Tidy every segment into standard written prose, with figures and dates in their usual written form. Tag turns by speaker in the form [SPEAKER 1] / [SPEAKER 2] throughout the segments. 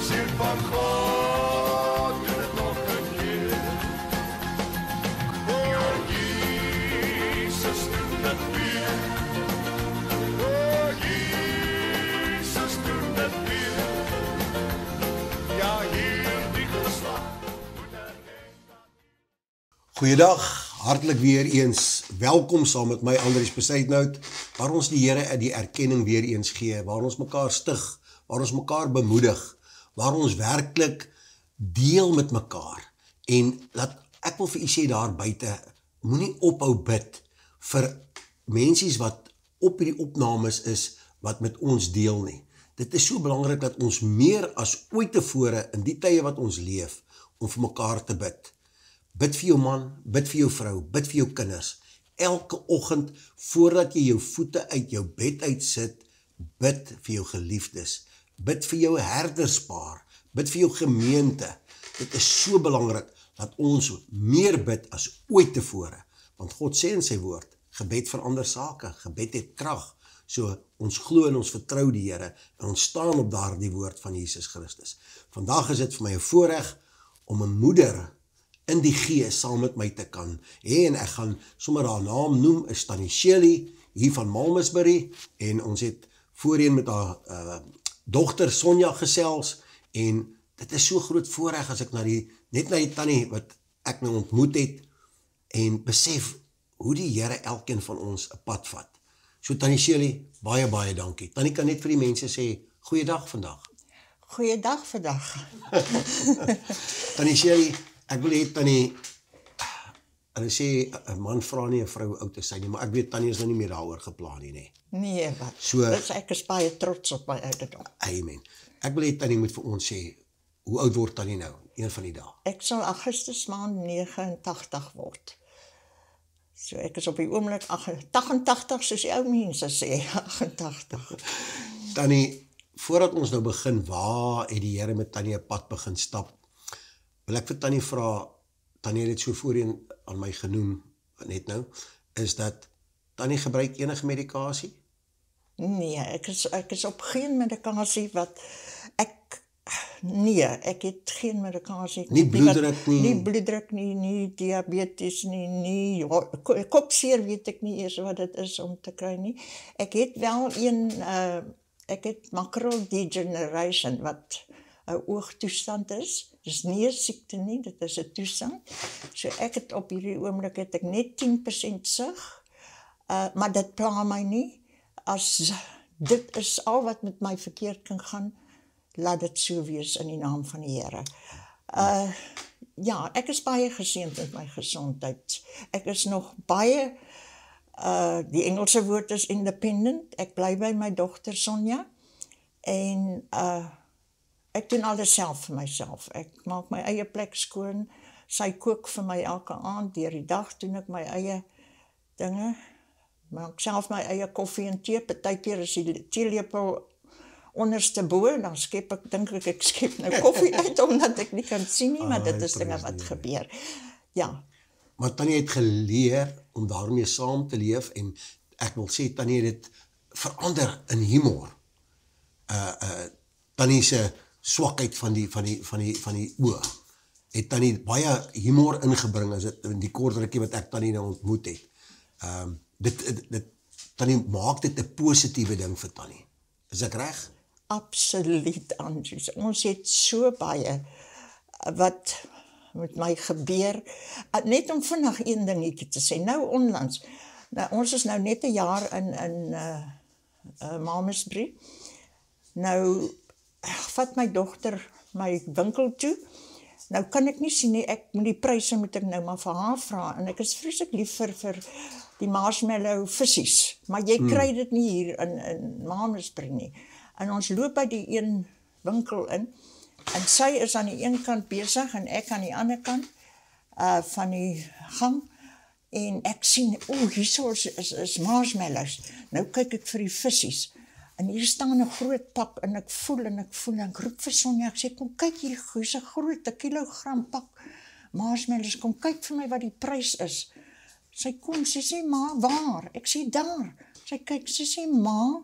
[SPEAKER 1] Ziel van God, doen het nog een keer. Oh, Jesus, doen het weer. Oh, Jesus, doen het weer. Ja, hier die geslag.
[SPEAKER 2] Goeiedag, hartlik weer eens. Welkom saam met my Andries Besuitnout, waar ons die Here die erkenning weer eens gee, waar ons mekaar stig, waar ons mekaar bemoedig, waar ons werklik deel met mekaar. En laat ek wil vir u sê daar buite, moenie ophou bid vir mensies wat op hierdie opnames is, wat met ons deel nie. Dit is so belangrik dat ons meer as ooit tevore in die tye wat ons leef, om vir mekaar te bid. Bid vir jou man, bid vir jou vrou, bid vir jou kinders. Elke oggend, voordat jy jou voete uit jou bed uitsit, bid vir jou geliefdes. Bid vir jou herderspaar, bid vir jou gemeente. Dit is so belangrik, dat ons meer bid as ooit tevore. Want God sê in sy woord, gebed verander sake, gebed het krag. So ons glo en ons vertrou die Here, en ons staan op daardie woord van Jesus Christus. Vandag is dit vir my 'n voorreg, om 'n moeder in die gees saam met my te kan hê, en ek gaan sommer haar naam noem, is Tannie Shirley, hier van Malmesbury, en ons het voorheen met haar dogter Sonja gesels, en dit is so groot voorreg as ek net na die tannie wat ek nou ontmoet het, en besef hoe die Here elkeen van ons 'n pad vat. So Tannie Shirley, baie baie dankie. Tannie kan net vir die mense sê, goeiedag vandag.
[SPEAKER 3] Goeiedag vandag.
[SPEAKER 2] Tannie Shirley, ek wil hê Tannie, hulle sê, 'n man vra nie 'n vrou oud te sy nie, maar ek weet Tannie is nou nie meer daaroor geplan nie, nee.
[SPEAKER 3] Nee, wat?
[SPEAKER 2] So,
[SPEAKER 3] Dus ek is baie trots op my ouderdom.
[SPEAKER 2] Amen. Ek wil hê Tannie moet vir ons sê, hoe oud word Tannie nou, een van die dae?
[SPEAKER 3] Ek sal Augustus maand 89 word. So ek is op die oomblik 88, soos die ou mense sê, 88.
[SPEAKER 2] Tannie, voordat ons nou begin, waar het die Here met Tannie 'n pad begin stap? Wil ek vir Tannie vra, Tannie het dit so voorheen aan my genoem, net nou, is dat Tannie gebruik enige medikasie?
[SPEAKER 3] Nee, ek is op geen medikasie wat ek het geen medikasie.
[SPEAKER 2] Nie bloeddruk nie?
[SPEAKER 3] Nie bloeddruk nie diabetes nie, kopseer weet ek nie eers wat dit is om te kry nie. Ek het wel ek het macular degeneration, wat 'n oogtoestand is. Dis nie 'n siekte nie, dit is 'n toestand. So ek het op hierdie oomblik het ek net 10% sig, maar dit pla my nie. As dit is al wat met my verkeerd kan gaan, laat dit so wees in die naam van die Here. Ja, ek is baie geseënd met my gesondheid. Ek is nog baie, die Engelse woord is independent. Ek bly by my dogter Sonja, en ek doen alles self vir myself. Ek maak my eie plek skoon, sy kook vir my elke aand, deur die dag doen ek my eie dinge, maak self my eie koffie en tee, partykeer is die teelepel onderste bo, dan dink ek skep nou koffie uit, omdat ek nie kan sien nie, maar dit is dinge wat gebeur. Ja.
[SPEAKER 2] Maar Tannie het geleer om daarmee saam te leef, en ek wil sê, Tannie het dit verander in humor. Tannie se swakheid van die oë. Het Tannie baie humor ingebring, as dit in die kort rukkie wat ek Tannie nou ontmoet het. Tannie maak dit 'n positiewe ding vir Tannie. Is ek reg?
[SPEAKER 3] Absoluut, Andries. Ons het so baie wat met my gebeur. Net om vinnig een dingetjie te sê. Nou onlangs, ons is nou net 'n jaar in Malmesbury. Nou vat my dogter my winkel toe. Nou kan ek nie sien nie, die pryse moet ek nou maar vir haar vra, en ek is vreeslik lief vir die marshmallow visies, maar jy kry dit nie hier in Malmesbury nie. En ons loop by die een winkel in, en sy is aan die een kant besig, en ek aan die ander kant van die gang, en ek sien, hierso is marshmallows. Nou kyk ek vir die visies, en hier staan 'n groot pak, en ek voel, en ek roep vir Sonja, ek sê, kom kyk hier, hier's 'n groot 1 kilogram pak marshmallows, kom kyk vir my wat die prys is. Sy kom, sy sê, ma, waar? Ek sê, daar. Sy kyk, sy sê, ma,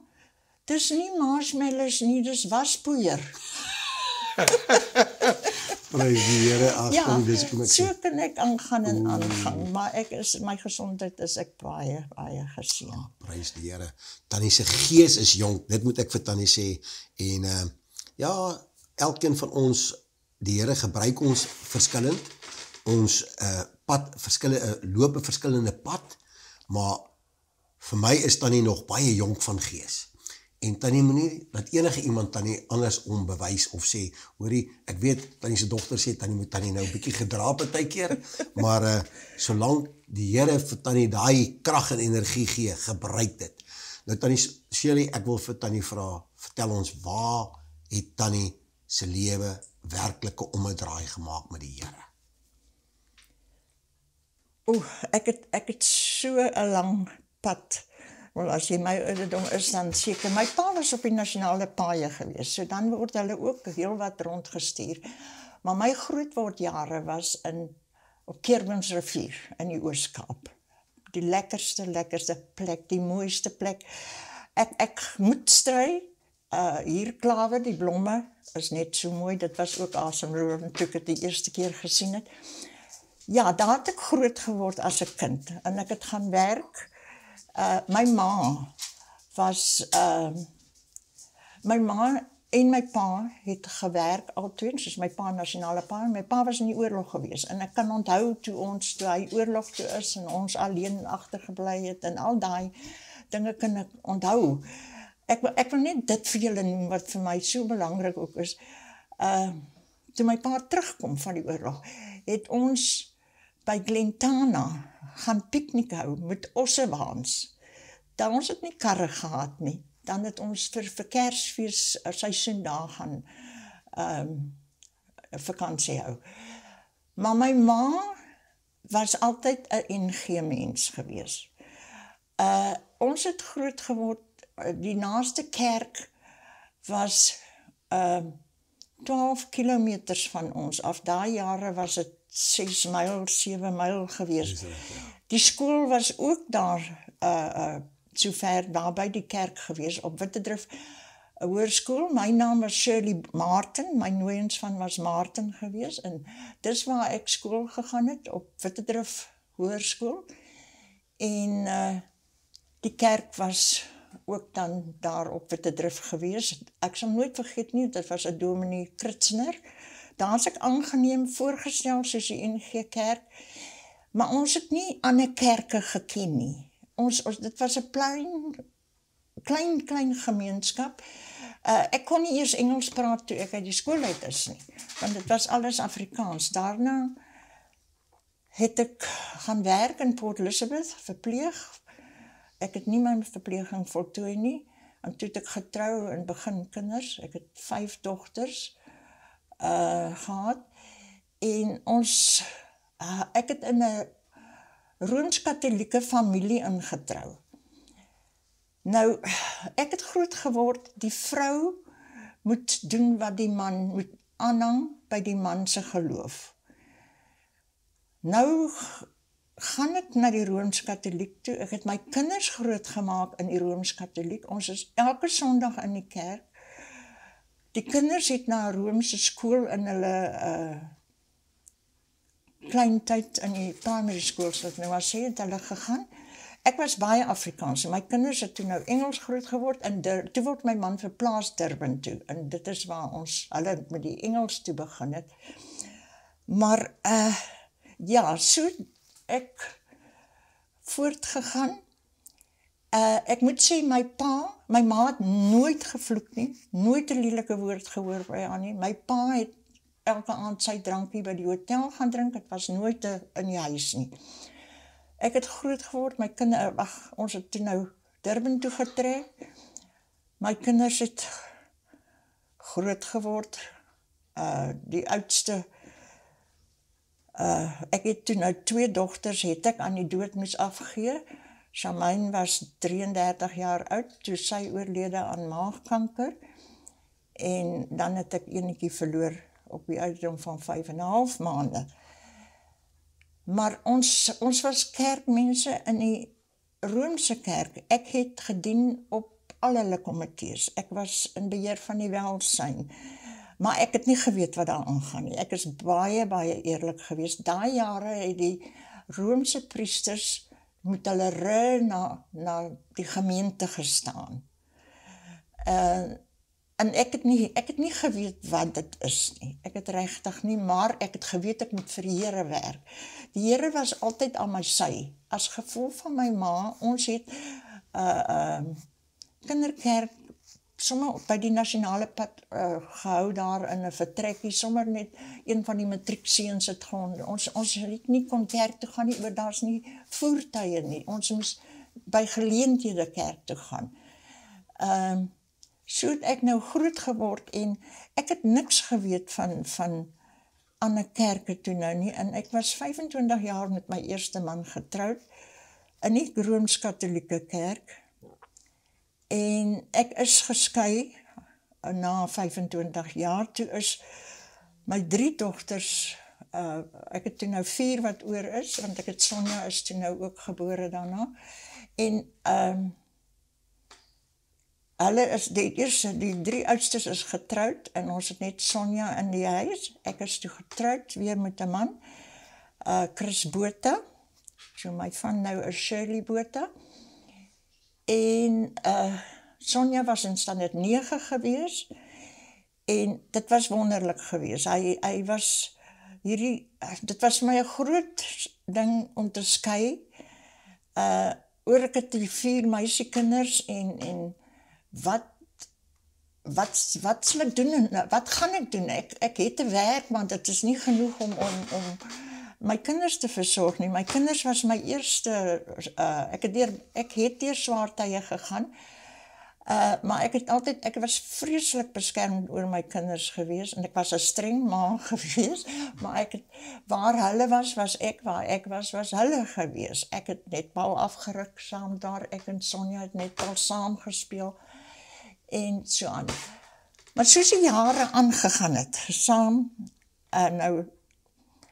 [SPEAKER 3] dis nie marshmallows nie, dis waspoeier.
[SPEAKER 2] Prys die Here, ag,
[SPEAKER 3] Ja,
[SPEAKER 2] dis hoekom ek
[SPEAKER 3] so
[SPEAKER 2] sê.
[SPEAKER 3] kan ek aangaan en aangaan, maar my gesondheid is ek baie geseën.
[SPEAKER 2] Prys die Here. Tannie se gees is jonk, dit moet ek vir Tannie sê. En ja, elkeen van ons, die Here gebruik ons verskillend. Ons loop 'n verskillende pad, maar vir my is Tannie nog baie jonk van gees. En Tannie moenie dat enige iemand Tannie andersom bewys of sê, hoorie, ek weet Tannie se dogter sê Tannie moet Tannie nou 'n bietjie gedra partykeer, maar solank die Here vir Tannie daai krag en energie gee, gebruik dit. Nou Tannie Shirley, ek wil vir Tannie vra, vertel ons, waar het Tannie se lewe werklike omdraai gemaak met die Here?
[SPEAKER 3] Ek het so 'n lang pad. Wel, as jy my ouderdom is, dan seker. My pa was op die nasionale paaie gewees, so dan word hulle ook heel wat rondgestuur. Maar my grootwordjare was op Keerwinsrivier in die Oos-Kaap. Die lekkerste plek, die mooiste plek. Ek moet stry, hier Klawer, die blomme is net so mooi, dit was ook asemrowend toe ek het die eerste keer gesien het. Ja, daar het ek groot geword as 'n kind, en ek het gaan werk. My ma en my pa het gewerk altyd, soos my pa nasionale pa, en my pa was in die oorlog gewees, en ek kan onthou toe hy oorlog toe is, en ons alleen agtergebly het, en al daai dinge kan ek onthou. Ek wil net dit vir julle noem, wat vir my so belangrik ook is. Toe my pa terugkom van die oorlog, het ons by Glentana gaan piknik hou met ossewaans. Dan ons het nie karre gehad nie. Dan het ons vir Kersfees seisoen daar gaan vakansie hou. Maar my ma was altyd 'n NG mens gewees. Ons het groot geword, die naaste kerk was 12 kilometers van ons af. Daai jare was dit 6 myl, 7 myl gewees. Die skool was ook daar so ver naby die kerk gewees, op Wittedrif Hoërskool. My naam was Shirley Martin, my nooiens van was Martin gewees, en dis waar ek skool gegaan het, op Wittedrif Hoërskool. En die kerk was ook dan daar op Wittedrif gewees. Ek sal nooit vergeet nie, dit was 'n dominee Kritsner. Daar is ek aangeneem voorgestel soos die NG Kerk, maar ons het nie ander kerke geken nie. Dit was 'n klein gemeenskap. Ek kon nie eers Engels praat toe ek uit die skool uit is nie, want dit was alles Afrikaans. Daarna het ek gaan werk in Port Elizabeth, verpleeg. Ek het nie my verpleging voltooi nie, en toe het ek getrou en begin kinders. Ek het 5 dogters gehad, en ek het in 'n Rooms-Katholieke familie ingetrou. Nou, ek het groot geword, die vrou moet doen wat die man moet aanhang by die man se geloof. Nou gaan ek na die Rooms-Katholiek toe. Ek het my kinders grootgemaak in die Rooms-Katholiek. Ons is elke Sondag in die kerk. Die kinders het na 'n Roomse skool in hulle klein tyd in die primary school, so ek nou maar sê, het hulle gegaan. Ek was baie Afrikaans, en my kinders het toe nou Engels groot geword, en toe word my man verplaas Durban toe, en dit is waar hulle met die Engels toe begin het. Maar, ja, so ek voortgegaan. Ek moet sê, my ma het nooit gevloek nie, nooit 'n lelike woord gehoor by haar nie. My pa het elke aand sy drankie by die hotel gaan drink, het was nooit in die huis nie. Ek het groot geword, my kinders, ons het toe nou Durban toe getrek. My kinders het groot geword. Die oudste, ek het toe nou 2 dogters, het ek aan die dood moes afgee. Shamaine was 33 jaar oud, toe sy oorlede aan maagkanker. En dan het ek enetjie verloor op die ouderdom van 5,5 maande. Maar ons was kerkmense in die Roomse kerk. Ek het gedien op al hulle komitees. Ek was in beheer van die welsyn. Maar ek het nie geweet wat daar aangaan nie. Ek is baie, baie eerlik geweest. Daai jare het die Romeinse priesters met hulle ry na die gemeente gestaan. En ek het nie geweet wat dit is nie. Ek het regtig nie, maar ek het geweet ek moet vir die Here werk. Die Here was altyd aan my sy. As gevolg van my ma, ons het kinderkerk sommer by die nasionale pad gehou daar in 'n vertrekkie, sommer net een van die matriekseuns het gaan. Ons het nie kon kerk toe gaan nie, oor daar's nie voertuie nie. Ons moes by geleenthede kerk toe gaan. So het ek nou groot geword en ek het niks geweet van ander kerke toe nou nie. En ek was 25 jaar met my eerste man getroud in die Rooms-Katolieke kerk. En ek is geskei na 25 jaar. Toe is my 3 dogters, ek het toe nou 4 wat oor is, want ek het Sonja is toe nou ook gebore daarna. En hulle is die 3 oudstes is getroud en ons het net Sonja in die huis. Ek is toe getroud weer met 'n man, Chris Botha. So my van nou is Shirley Botha. En Sonja was in standaard 9 gewees en dit was wonderlik gewees. Hy was dit was vir my 'n groot ding om te skei. Oor ek het die 4 meisiekinders en wat sal ek doen en wat gaan ek doen? Ek het te werk, want dit is nie genoeg om my kinders te versorg nie. My kinders was my eerste, ek het deur swaar tye gegaan, maar ek was vreeslik beskermd oor my kinders gewees, en ek was 'n streng ma gewees, maar waar hulle was ek, waar ek was hulle gewees. Ek het netbal afgeruk saam daar, ek en Sonja het netbal saam gespeel, en so aan. Maar soos die jare aangegaan het, saam, nou,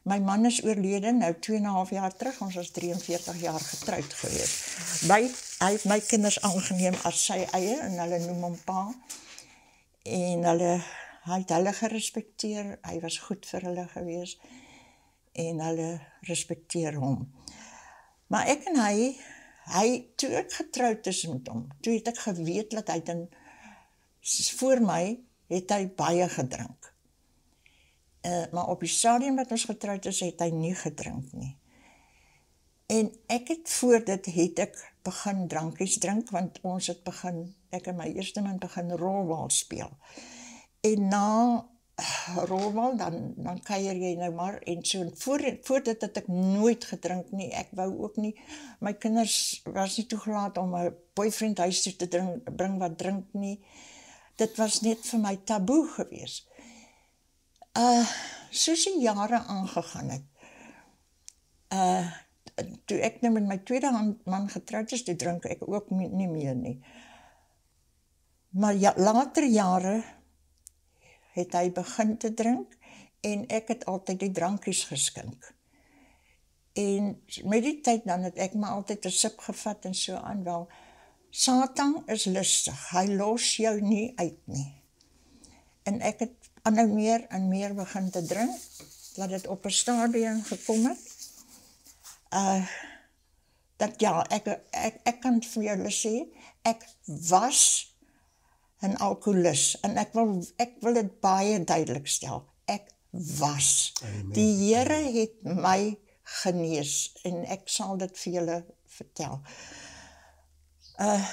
[SPEAKER 3] my man is oorlede, nou 2,5 jaar terug, ons was 43 jaar getroud gewees. Hy het my kinders aangeneem as sy eie, en hulle noem hom pa, en hy het hulle gerespekteer, hy was goed vir hulle gewees, en hulle respekteer hom. Maar ek en hy, toe ek getroud is met hom, toe het ek geweet dat hy voor my het hy baie gedrink. Maar op die stadium wat ons getroud is, het hy nie gedrink nie. En voor dit het ek begin drankies drink, want ons het ek en my eerste man begin rolbal speel. En na rolbal, dan kuier jy nou maar, en so, voor dit het ek nooit gedrink nie, ek wou ook nie, my kinders was nie toegelaat om 'n boyfriend huis toe te bring wat drink nie. Dit was net vir my taboe gewees. Soos die jare aangegaan het, toe ek nou met my tweede man getroud is, toe drink ek ook nie meer nie. Maar later jare het hy begin te drink, en ek het altyd die drankies geskink. En met die tyd dan het ek maar altyd 'n sip gevat en so aan. Wel, Satan is lustig, hy los jou nie uit nie. En ek het nou meer en meer begin te drink, dat het op 'n stadium gekom het, dat ja, ek kan vir julle sê, ek was 'n alkoholist, en ek wil dit baie duidelik stel, ek was. Amen. Die Here het my genees, en ek sal dit vir julle vertel.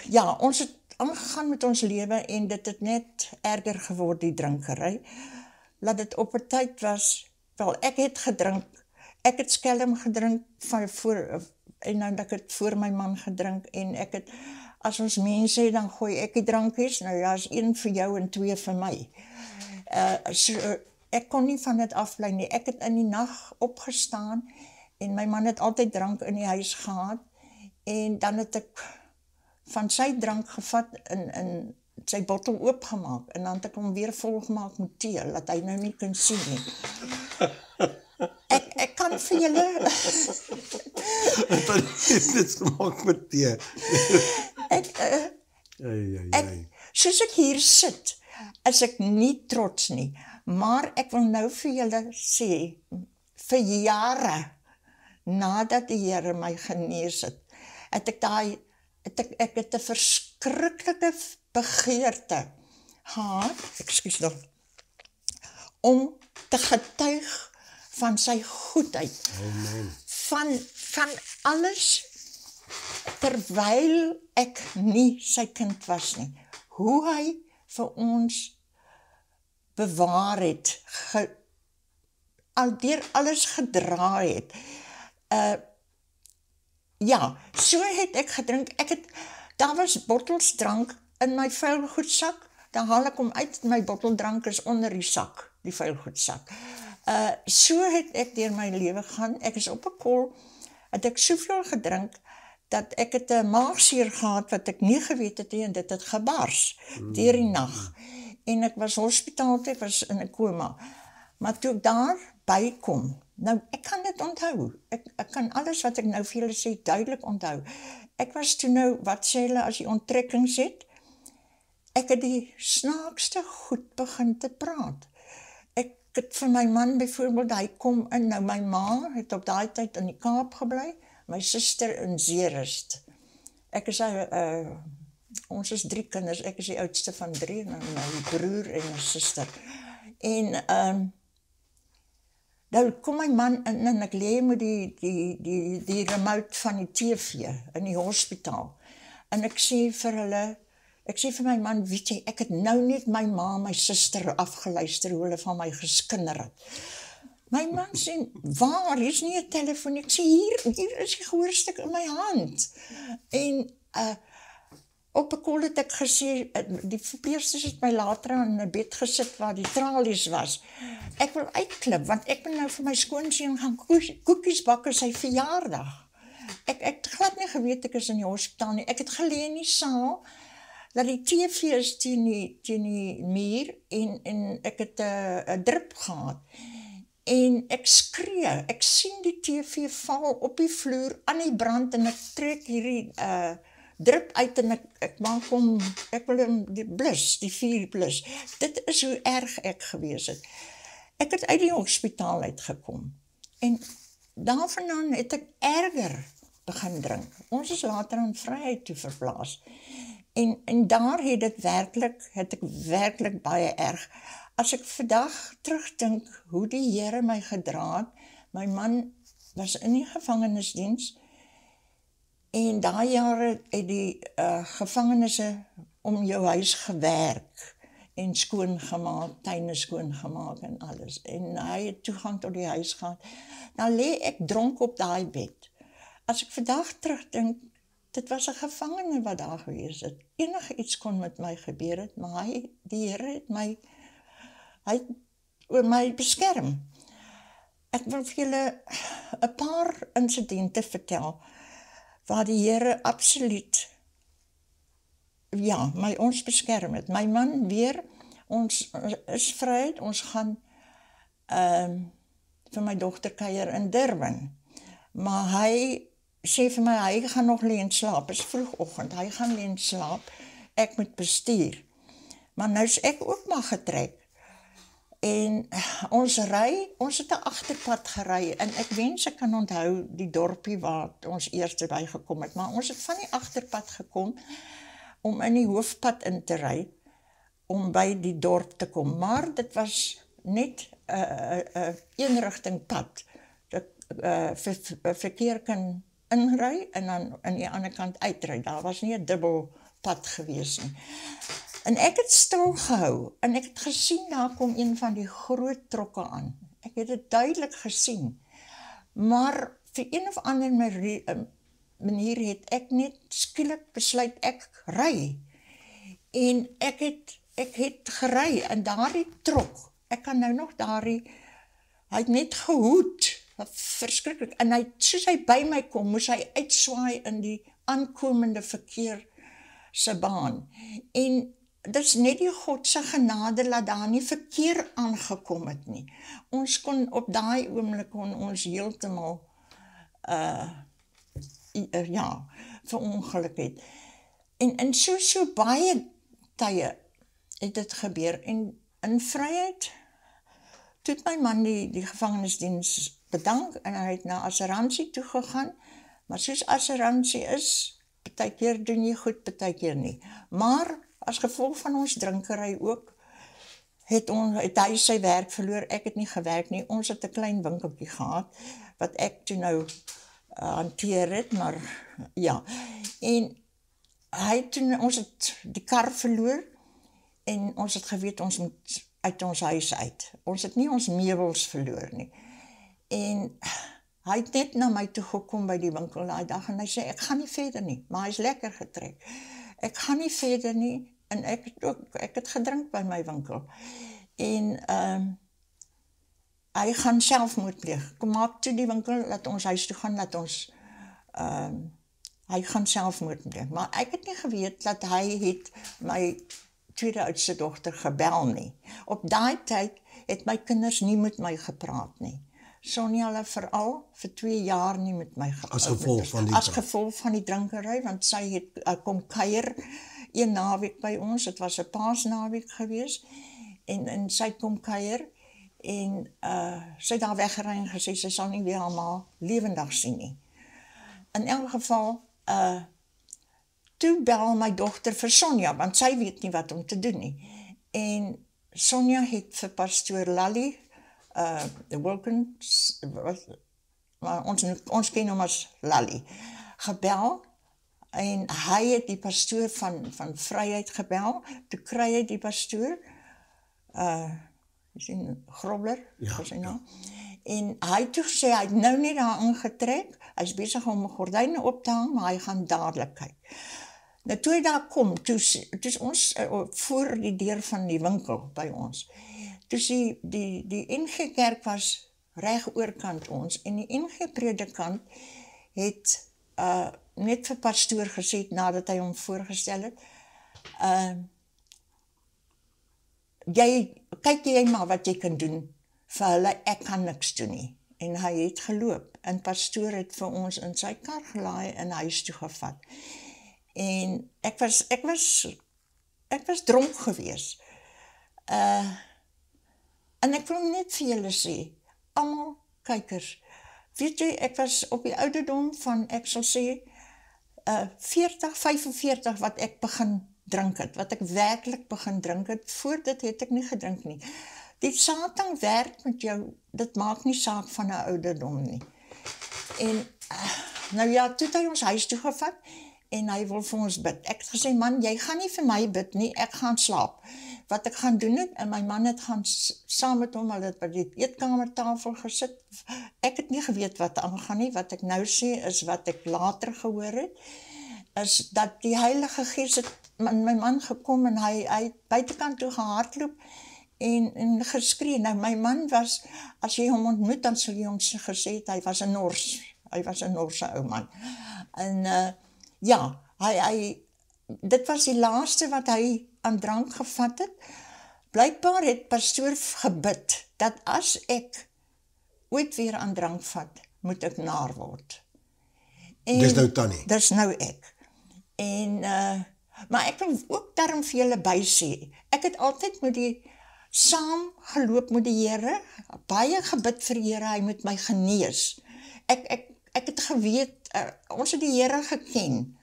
[SPEAKER 3] Ja, ons het aangegaan met ons lewe, en dit het net erger geword, die drinkery. Laat dit op 'n tyd was, wel, ek het gedrink, ek het skelm gedrink, en dan ek het voor my man gedrink, en ek het, as ons mense het, dan gooi ek die drankies, nou ja, is 1 vir jou en 2 vir my. So, ek kon nie van dit afbly nie, ek het in die nag opgestaan, en my man het altyd drank in die huis gehad, en dan het ek van sy drank gevat en sy bottel oopgemaak, en dan het ek hom weer volgemaak met tee, dat hy nou nie kan sien nie. Ek kan vir julle...
[SPEAKER 2] Dit is gemaak met tee.
[SPEAKER 3] Soos ek hier sit, is ek nie trots nie, maar ek wil nou vir julle sê, vir jare nadat die Here my genees het, het ek ek het 'n verskriklike begeerte gehad, ekskuus nog, om te getuig van sy goedheid,
[SPEAKER 2] Amen.
[SPEAKER 3] van alles, terwyl ek nie sy kind was nie, hoe hy vir ons bewaar het, deur alles gedra het. Ja, so het ek gedrink, daar was bottels drank in my vuilgoedsak, dan haal ek hom uit, my botteldrank is onder die sak, die vuilgoedsak. So het ek deur my lewe gaan, ek is op 'n kol, het ek soveel gedrink, dat ek het 'n maagseer gehad, wat ek nie geweet het nie, en dit het gebars, deur die nag. En ek was hospitaal, ek was in 'n koma. Maar toe ek daar bykom, nou ek kan dit onthou, ek kan alles wat ek nou vir julle sê duidelik onthou. Ek was toe nou, wat sê hulle as jy onttrekkings het, ek het die snaakste goed begin te praat. Ek het vir my man byvoorbeeld, hy kom in, nou my ma het op daai tyd in die Kaap gebly, my suster in Zeerust. Ek is ons is 3 kinders, ek is die oudste van 3, en my broer en my suster. En nou kom my man in en ek lê met die remote van die TV in die hospitaal. En ek sê vir my man, weet jy, ek het nou net my ma en my suster afgeluister hoe hulle van my geskinder het. My man sê, waar, hier is nie 'n telefoon. Ek sê, hier is die gehoorstuk in my hand. En op 'n kol het ek gesê, die verpleegsters het my later aan 'n bed gesit waar die tralies was. Ek wil uitklip, want ek wil nou vir my skoonseun gaan koekies bak op sy verjaardag. Ek het glad nie geweet ek is in die hospitaal nie. Ek het gelê in die saal, dat die TV is teen die muur, en ek het 'n drip gehad. En ek skree, ek sien die TV val op die vloer aan die brand, en ek trek hierdie drip uit, en ek maak hom, ek wil hom die vuur blus. Dit is hoe erg ek gewees het. Ek het uit die hospitaal uitgekom, en daarvandaan het ek erger begin drink. Ons is later aan Vryheid toe verplaas. En daar het ek werklik baie erg. As ek vandag terugdink hoe die Here my gedra het, my man was in die gevangenisdiens, en daai jare het die gevangenisse om jou huis gewerk, en skoongemaak, tuine skoongemaak en alles. En hy het toegang tot die huis gehad. Dan lê ek dronk op daai bed. As ek vandag terugdink, dit was 'n gevangene wat daar gewees het. Enige iets kon met my gebeur het, maar die Here het my beskerm. Ek wil vir julle 'n paar insidente vertel, waar die Here absoluut, ja, ons beskerm het. My man weer, ons is vry, ons gaan vir my dogter kuier in Durban. Maar hy sê vir my, hy gaan nog lê en slaap, is vroegoggend, hy gaan lê en slaap, ek moet bestuur. Maar nou is ek ook maar getrek. En ons het 'n agterpad gery, en ek wens ek kan onthou die dorpie waar ons eers by gekom het, maar ons het van die agterpad gekom, om in die hoofpad in te ry, om by die dorp te kom, maar dit was net 'n eenrigting pad, dat verkeer kan inry, en dan aan die ander kant uitry, daar was nie 'n dubbel pad gewees nie. En ek het stil gehou, en ek het gesien, daar kom een van die groot trokke aan. Ek het dit duidelik gesien, maar vir een of ander manier het ek net skielik besluit, ek ry. En ek het gery, en daardie trok, ek kan nou nog hy het net gehoed, verskriklik, en soos hy by my kom, moes hy uitswaai in die aankomende verkeer se baan. En dis net die God se genade dat daar nie verkeer aangekom het nie. Ons kon op daai oomblik heeltemal verongeluk het. En so baie tye het dit gebeur. En in Vryheid, toe het my man die gevangenisdiens bedank en hy het na assuransie toe gegaan, maar soos assuransie is, partykeer doen jy goed, partykeer nie. Maar as gevolg van ons drinkery ook, het hy sy werk verloor, ek het nie gewerk nie, ons het 'n klein winkeltjie gehad, wat ek toe nou hanteer het, maar ja, en ons het die kar verloor, en ons het geweet, ons moet uit ons huis uit. Ons het nie ons meubels verloor nie. En hy het net na my toe gekom by die winkel daai dag, en hy sê, ek gaan nie verder nie, maar hy is lekker getrek. Ek gaan nie verder nie, en ek het gedrink by my winkel. En hy gaan selfmoord pleeg. Kom maak toe die winkel, laat ons huis toe gaan, hy gaan selfmoord pleeg. Maar ek het nie geweet dat hy het my tweede oudste dogter gebel nie. Op daai tyd het my kinders nie met my gepraat nie. Sonja hulle veral vir 2 jaar nie met my gepraat. As gevolg van die drinkery, want sy het kom kuier 1 naweek by ons, het was 'n Paasnaweek gewees, en sy kom kuier, en sy het daar weggery en gesê, sy sal nie weer haar ma lewendig sien nie. In elk geval, toe bel my dogter vir Sonja, want sy weet nie wat om te doen nie. En Sonja het vir pastoor Lally, Wilkins, maar ons ken hom as Lally, gebel, en hy het die pastoor van Vryheid gebel, toe kry hy die pastoor, Grobler, en hy toe gesê, hy het nou net daar ingetrek, hy is besig om gordijne op te hang, maar hy gaan dadelik kyk. Nou toe hy daar kom, toe is ons voor die deur van die winkel by ons, toe die NG Kerk was reg oorkant ons, en die NG predikant het net vir pastoor gesê, nadat hy hom voorgestel het, kyk jy maar wat jy kan doen vir hulle, ek kan niks doen nie. En hy het geloop, en pastoor het vir ons in sy kar gelaai en huis toe gevat. En ek was dronk gewees. En ek wil net vir julle sê, almal kykers, weet jy, ek was op die ouderdom van, ek sal sê, 40, 45 wat ek begin drink het, wat ek werklik begin drink het, voor dit het ek nie gedrink nie. Die Satan werk met jou, dit maak nie saak van 'n ouderdom nie. En, nou ja, toe het hy ons huis toe gevat, en hy wil vir ons bid. Ek het gesê, man, jy gaan nie vir my bid nie, ek gaan slaap. Wat ek gaan doen het, en my man het gaan saam met hom, hulle het by die eetkamertafel gesit. Ek het nie geweet wat aangaan nie, wat ek nou sê, is wat ek later gehoor het, is dat die Heilige Gees het in my man gekom, en hy het buitekant toe gehardloop, en geskree. Nou, my man was, as jy hom ontmoet, dan sal jy hom gesê het, hy was 'n Norse ou man. En, ja, dit was die laaste wat hy aan drank gevat het. Blykbaar het pastoor gebid, dat as ek ooit weer aan drank vat, moet ek naar word.
[SPEAKER 2] Dis nou Tannie.
[SPEAKER 3] Dis nou ek. En, maar ek wil ook daarom vir julle by sê, ek het altyd met saam geloop met die Here, baie gebid vir die Here, hy moet my genees. Ek het geweet, ons het die Here geken,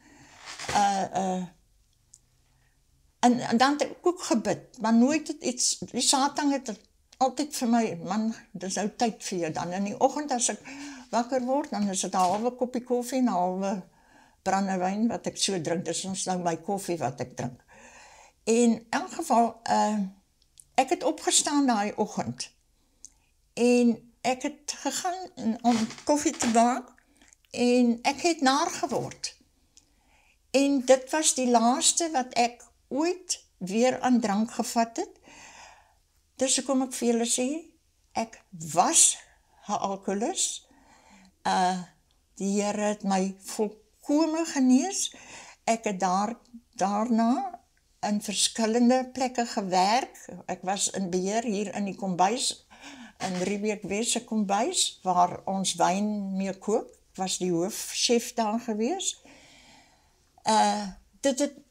[SPEAKER 3] en dan het ek ook gebid, maar nooit het iets, die Satan het altyd vir my, man, dis nou tyd vir jou, dan in die oggend as ek wakker word, dan is dit 'n halwe koppie koffie en 'n halwe brandewyn wat ek so drink, dis ons nou my koffie wat ek drink. En in elk geval, ek het opgestaan daai oggend, en ek het gegaan om koffie te maak, en ek het naar geword. En dit was die laaste wat ek ooit weer aan drank gevat het. Dus hoekom ek vir julle sê, ek was 'n alkoholist. Die Here het my volkome genees. Ek het daarna in verskillende plekke gewerk. Ek was in beheer hier in die kombuis, in Riebeek Wes se kombuis, waar ons wyn mee koop. Ek was die hoofchef daar gewees.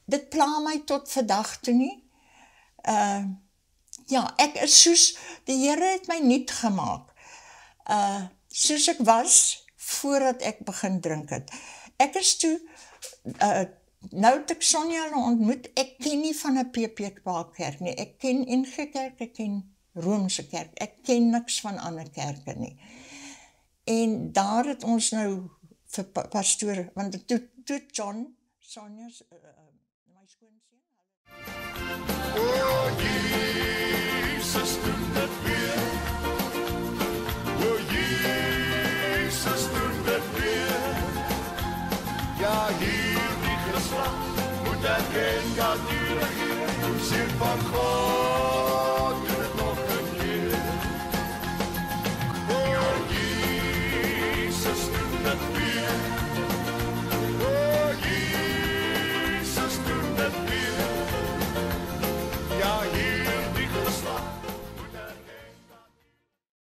[SPEAKER 3] Dit pla my tot vandag toe nie. ja, ek is soos, die Here het my nuut gemaak. Soos ek was, voordat ek begin drink het. Ek is toe, nou het ek Sonja ontmoet, ek ken nie van 'n PPK kerk nie, ek ken NG Kerk, ek ken Roomse Kerk, ek ken niks van ander kerke nie. En daar het ons nou vir pastoor, want toe John, Sonja's, my skoonseun,
[SPEAKER 1] O Jesus, doen dit weer. O Jesus, doen dit weer. Ja, hierdie geslag moet erken dat U regeer. Seun van God, doen dit nog 'n keer. O Jesus, doen dit weer. O Jesus, doen dit weer. Ja,